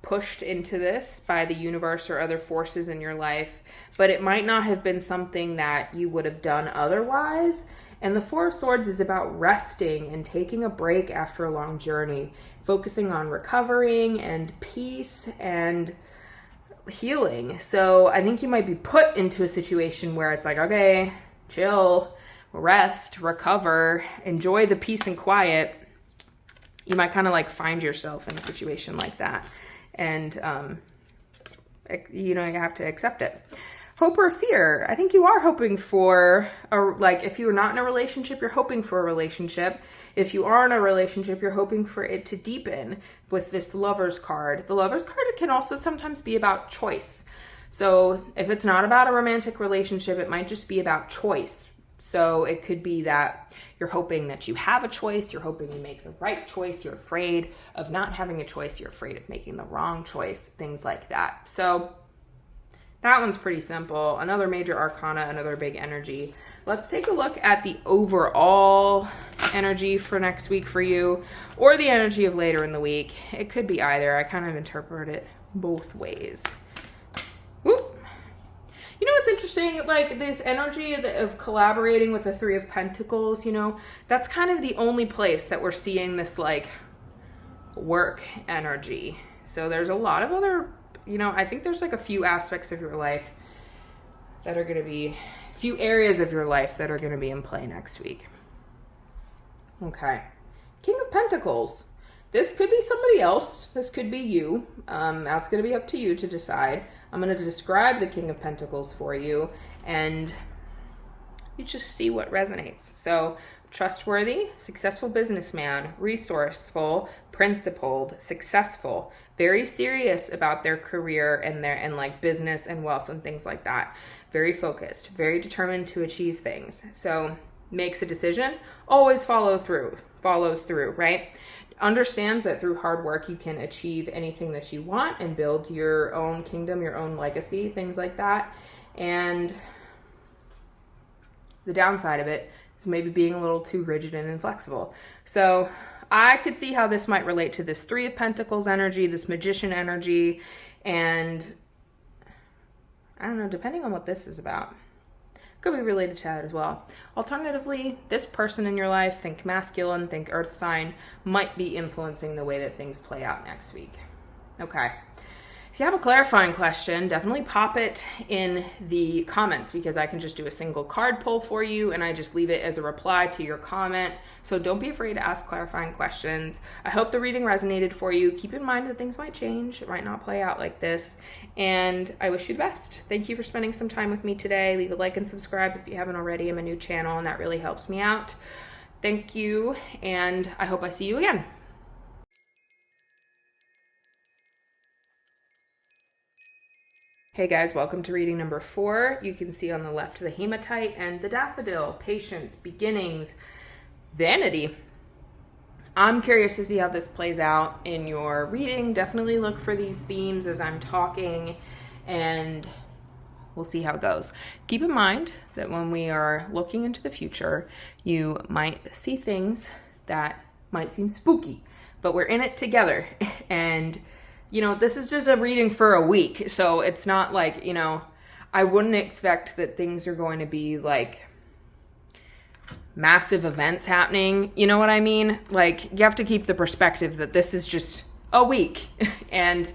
pushed into this by the universe or other forces in your life, but it might not have been something that you would have done otherwise. And the Four of Swords is about resting and taking a break after a long journey, focusing on recovering and peace and healing. So I think you might be put into a situation where it's okay, chill, rest, recover, enjoy the peace and quiet. You might kind of find yourself in a situation like that. And, you have to accept it. Hope or fear. I think you are hoping for, if you're not in a relationship, you're hoping for a relationship. If you are in a relationship, you're hoping for it to deepen with this Lover's card. The Lover's card can also sometimes be about choice. So if it's not about a romantic relationship, it might just be about choice. So it could be that you're hoping that you have a choice. You're hoping you make the right choice. You're afraid of not having a choice. You're afraid of making the wrong choice, things like that. So that one's pretty simple. Another major arcana, another big energy. Let's take a look at the overall energy for next week for you, or the energy of later in the week. It could be either. I kind of interpret it both ways. Whoop. What's interesting, this energy of collaborating with the Three of Pentacles, that's kind of the only place that we're seeing this work energy. So there's a lot of other, I think there's a few aspects of your life that are going to be, few areas of your life that are going to be in play next week. Okay. King of Pentacles. This could be somebody else. This could be you. That's going to be up to you to decide. I'm going to describe the King of Pentacles for you, and you just see what resonates. So, trustworthy, successful businessman, resourceful, principled, successful, very serious about their career and business and wealth and things like that. Very focused, very determined to achieve things. So, makes a decision always follows through, right? Understands that through hard work you can achieve anything that you want and build your own kingdom, your own legacy, things like that. And the downside of it is maybe being a little too rigid and inflexible. So I could see how this might relate to this Three of Pentacles energy, this Magician energy, and I don't know, depending on what this is about, could be related to that as well. Alternatively, this person in your life, think masculine, think earth sign, might be influencing the way that things play out next week. Okay. If you have a clarifying question, definitely pop it in the comments, because I can just do a single card pull for you and I just leave it as a reply to your comment. So don't be afraid to ask clarifying questions. I hope the reading resonated for you. Keep in mind that things might change. It might not play out like this. And I wish you the best. Thank you for spending some time with me today. Leave a like and subscribe if you haven't already. I'm a new channel and that really helps me out. Thank you, and I hope I see you again. Hey guys, welcome to reading number 4. You can see on the left the hematite and the daffodil, patience, beginnings, vanity. I'm curious to see how this plays out in your reading. Definitely look for these themes as I'm talking, and we'll see how it goes. Keep in mind that when we are looking into the future, you might see things that might seem spooky, but we're in it together. And you know, this is just a reading for a week, so it's not like, you know, I wouldn't expect that things are going to be like massive events happening. You know what I mean? Like, you have to keep the perspective that this is just a week and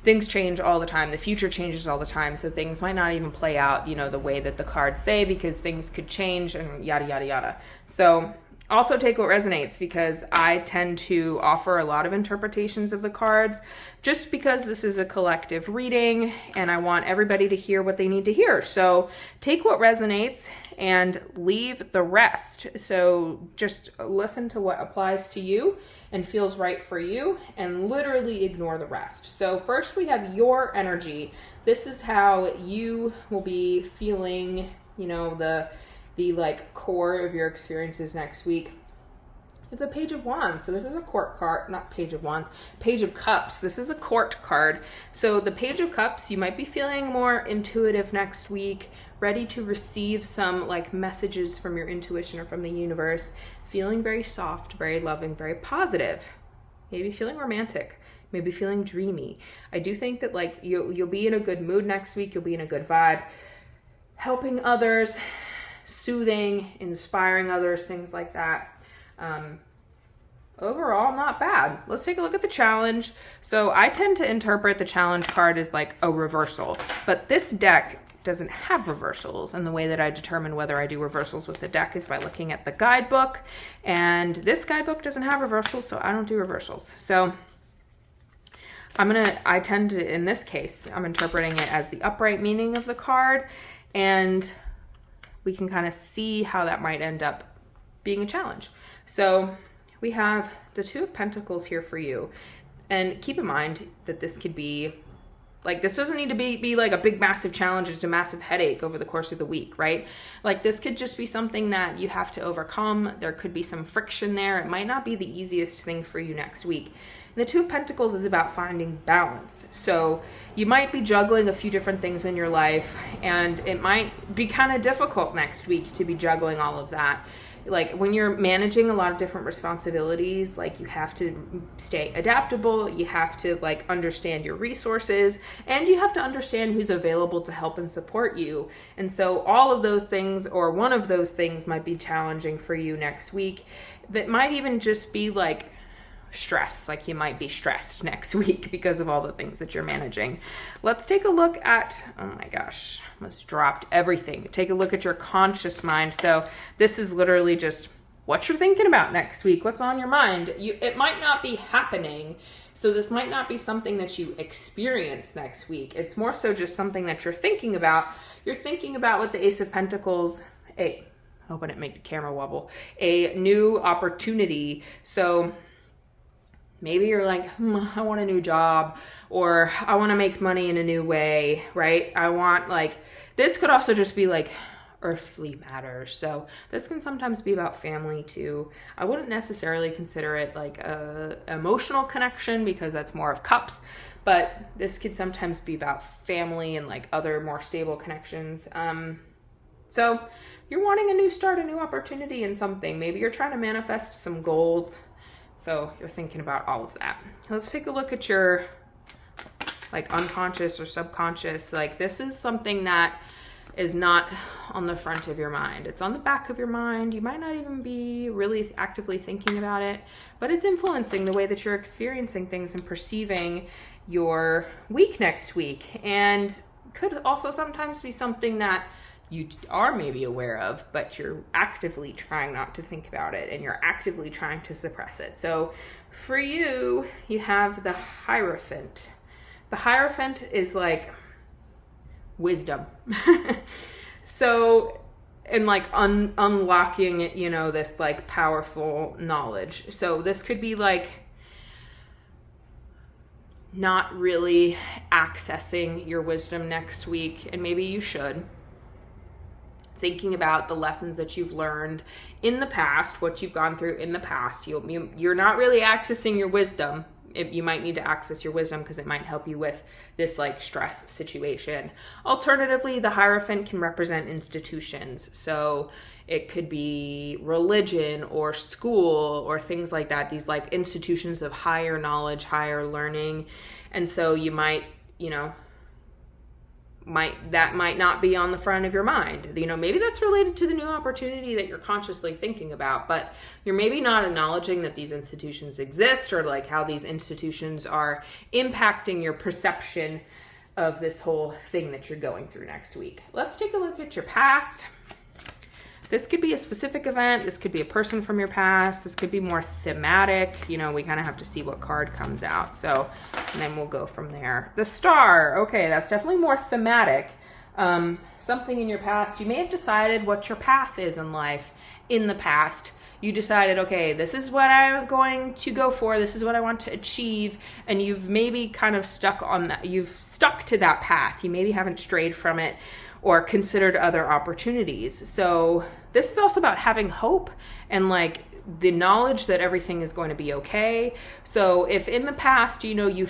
things change all the time. The future changes all the time, so things might not even play out, you know, the way that the cards say, because things could change and yada, yada, yada. So also take what resonates, because I tend to offer a lot of interpretations of the cards just because this is a collective reading and I want everybody to hear what they need to hear. So take what resonates and leave the rest. So just listen to what applies to you and feels right for you, and literally ignore the rest. So first we have your energy. This is how you will be feeling, you know, the like core of your experiences next week. It's a Page of Wands. So this is a court card, not Page of Wands, Page of Cups. This is a court card. So the Page of Cups, you might be feeling more intuitive next week, ready to receive some like messages from your intuition or from the universe, feeling very soft, very loving, very positive, maybe feeling romantic, maybe feeling dreamy. I do think that like you'll be in a good mood next week. You'll be in a good vibe, helping others, soothing, inspiring others, things like that. Overall, not bad. Let's take a look at the challenge. So I tend to interpret the challenge card as like a reversal, but this deck doesn't have reversals, and the way that I determine whether I do reversals with the deck is by looking at the guidebook, and this guidebook doesn't have reversals, so I don't do reversals. So I tend to, in this case, I'm interpreting it as the upright meaning of the card, and we can kind of see how that might end up being a challenge. So we have the Two of Pentacles here for you. And keep in mind that this could be, like, this doesn't need to be like a big, massive challenge, just a massive headache over the course of the week, right? Like, this could just be something that you have to overcome. There could be some friction there. It might not be the easiest thing for you next week. And the Two of Pentacles is about finding balance. So you might be juggling a few different things in your life, and it might be kind of difficult next week to be juggling all of that. Like, when you're managing a lot of different responsibilities, like, you have to stay adaptable, you have to like understand your resources, and you have to understand who's available to help and support you. And so all of those things, or one of those things, might be challenging for you next week. That might even just be like stress, like you might be stressed next week because of all the things that you're managing. Let's take a look at, oh my gosh, almost dropped everything. Take a look at your conscious mind. So this is literally just what you're thinking about next week, what's on your mind. It might not be happening, so this might not be something that you experience next week. It's more so just something that you're thinking about. You're thinking about with the Ace of Pentacles, I hope I didn't make the camera wobble, a new opportunity. So maybe you're like, I want a new job, or I want to make money in a new way, right? I want, like, this could also just be like earthly matters. So this can sometimes be about family too. I wouldn't necessarily consider it like a emotional connection because that's more of cups, but this could sometimes be about family and like other more stable connections. So you're wanting a new start, a new opportunity in something. Maybe you're trying to manifest some goals. So you're thinking about all of that. Let's take a look at your like unconscious or subconscious. Like this is something that is not on the front of your mind. It's on the back of your mind. You might not even be really actively thinking about it, but it's influencing the way that you're experiencing things and perceiving your week next week. And could also sometimes be something that you are maybe aware of, but you're actively trying not to think about it and you're actively trying to suppress it. So for you, you have the Hierophant. The Hierophant is like wisdom. So, and like unlocking, you know, this like powerful knowledge. So this could be like not really accessing your wisdom next week, and maybe you should. Thinking about the lessons that you've learned in the past, what you've gone through in the past. You're not really accessing your wisdom. You might need to access your wisdom because it might help you with this like stress situation. Alternatively, the Hierophant can represent institutions. So it could be religion or school or things like that. These like institutions of higher knowledge, higher learning. And so you might, you know, that might not be on the front of your mind. You know, maybe that's related to the new opportunity that you're consciously thinking about, but you're maybe not acknowledging that these institutions exist or like how these institutions are impacting your perception of this whole thing that you're going through next week. Let's take a look at your past. This could be a specific event. This could be a person from your past. This could be more thematic. You know, we kind of have to see what card comes out. So, and then we'll go from there. The Star. Okay, that's definitely more thematic. Something in your past. You may have decided what your path is in life in the past. You decided, okay, this is what I'm going to go for. This is what I want to achieve. And you've maybe kind of stuck on that. You've stuck to that path. You maybe haven't strayed from it or considered other opportunities. So this is also about having hope and like the knowledge that everything is going to be okay. So if in the past, you know, you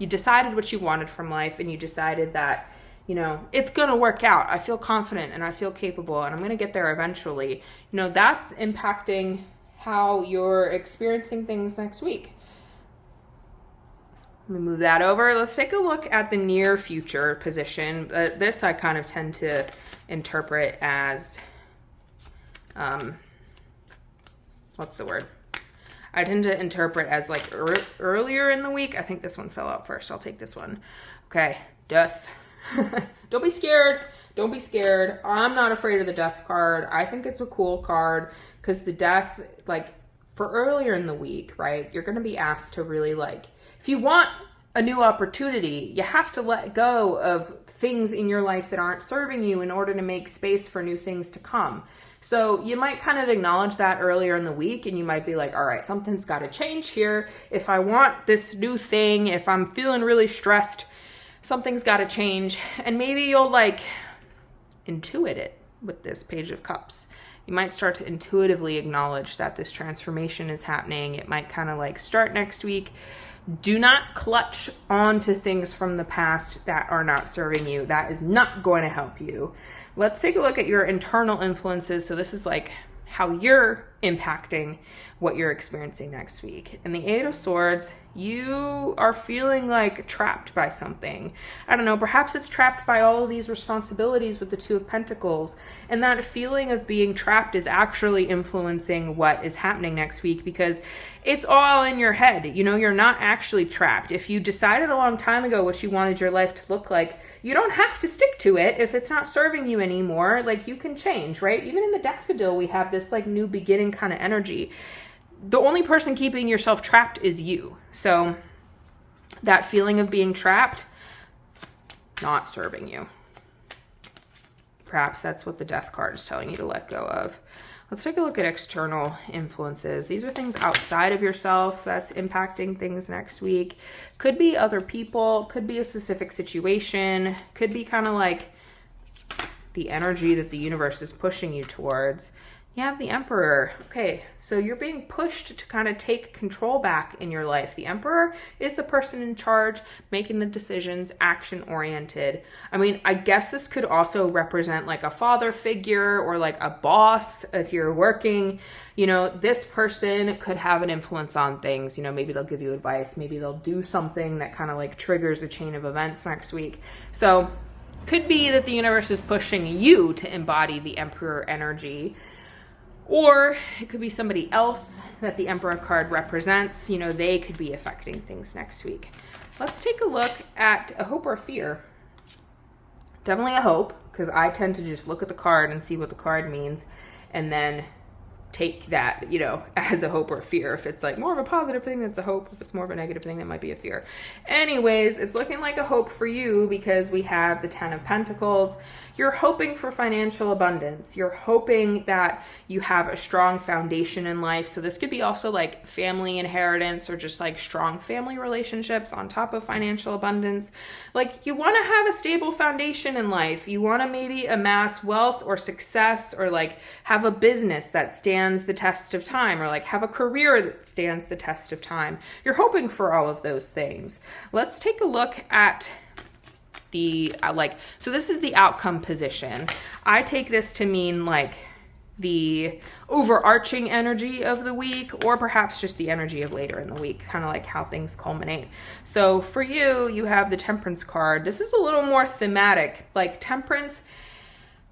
decided what you wanted from life and you decided that, you know, it's going to work out. I feel confident and I feel capable and I'm going to get there eventually. You know, that's impacting how you're experiencing things next week. Let me move that over. Let's take a look at the near future position. This I kind of tend to interpret as, what's the word? I tend to interpret as like earlier in the week. I think this one fell out first. I'll take this one. Okay, Death. Don't be scared. Don't be scared. I'm not afraid of the Death card. I think it's a cool card because the Death, like for earlier in the week, right? You're going to be asked to really like, if you want a new opportunity, you have to let go of things in your life that aren't serving you in order to make space for new things to come. So you might kind of acknowledge that earlier in the week and you might be like, all right, something's got to change here. If I want this new thing, if I'm feeling really stressed, something's got to change. And maybe you'll like intuit it with this Page of Cups. You might start to intuitively acknowledge that this transformation is happening. It might kind of like start next week. Do not clutch on to things from the past that are not serving you. That is not going to help you. Let's take a look at your internal influences. So this is like how you're impacting what you're experiencing next week. And the Eight of Swords, you are feeling like trapped by something. I don't know, perhaps it's trapped by all of these responsibilities with the Two of Pentacles. And that feeling of being trapped is actually influencing what is happening next week because it's all in your head. You know, you're not actually trapped. If you decided a long time ago what you wanted your life to look like, you don't have to stick to it if it's not serving you anymore. Like you can change, right? Even in the Daffodil, we have this like new beginning kind of energy. The only person keeping yourself trapped is you. So that feeling of being trapped, not serving you. Perhaps that's what the Death card is telling you to let go of. Let's take a look at external influences. These are things outside of yourself that's impacting things next week. Could be other people, could be a specific situation, could be kind of like the energy that the universe is pushing you towards, you have the Emperor. Okay, so you're being pushed to kind of take control back in your life. The Emperor is the person in charge, making the decisions, action-oriented. I mean, I guess this could also represent like a father figure or like a boss if you're working. You know, this person could have an influence on things. You know, maybe they'll give you advice. Maybe they'll do something that kind of like triggers a chain of events next week. So could be that the universe is pushing you to embody the Emperor energy. Or it could be somebody else that the Emperor card represents. You know, they could be affecting things next week. Let's take a look at a hope or a fear. Definitely a hope, because I tend to just look at the card and see what the card means and then take that, you know, as a hope or a fear. If it's like more of a positive thing, that's a hope. If it's more of a negative thing, that might be a fear. Anyways, it's looking like a hope for you because we have the 10 of Pentacles. You're hoping for financial abundance. You're hoping that you have a strong foundation in life. So this could be also like family inheritance or just like strong family relationships on top of financial abundance. Like you want to have a stable foundation in life. You want to maybe amass wealth or success or like have a business that stands the test of time or like have a career that stands the test of time. You're hoping for all of those things. Let's take a look at so this is the outcome position. I take this to mean like the overarching energy of the week or perhaps just the energy of later in the week, kind of like how things culminate. So for you, you have the Temperance card. This is a little more thematic. Like Temperance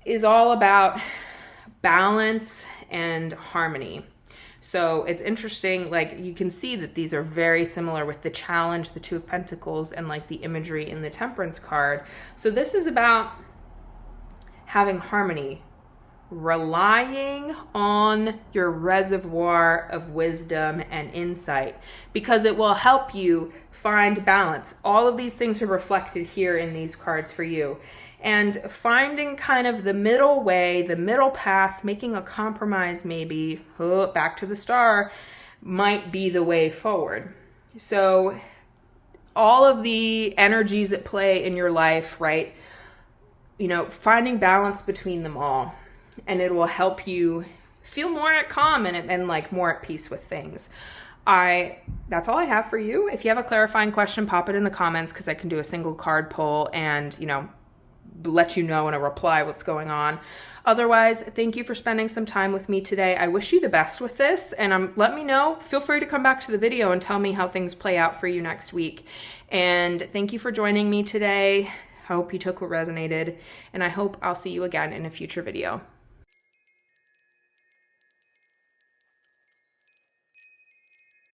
is all about balance and harmony. So it's interesting, like you can see that these are very similar with the Challenge, the Two of Pentacles, and like the imagery in the Temperance card. So this is about having harmony, relying on your reservoir of wisdom and insight because it will help you find balance. All of these things are reflected here in these cards for you. And finding kind of the middle way, the middle path, making a compromise maybe, back to the Star, might be the way forward. So all of the energies at play in your life, right? You know, finding balance between them all. And it will help you feel more at calm and like more at peace with things. That's all I have for you. If you have a clarifying question, pop it in the comments because I can do a single card pull and, you know, let you know in a reply what's going on. Otherwise, thank you for spending some time with me today. I wish you the best with this and let me know. Feel free to come back to the video and tell me how things play out for you next week. And thank you for joining me today. I hope you took what resonated and I hope I'll see you again in a future video.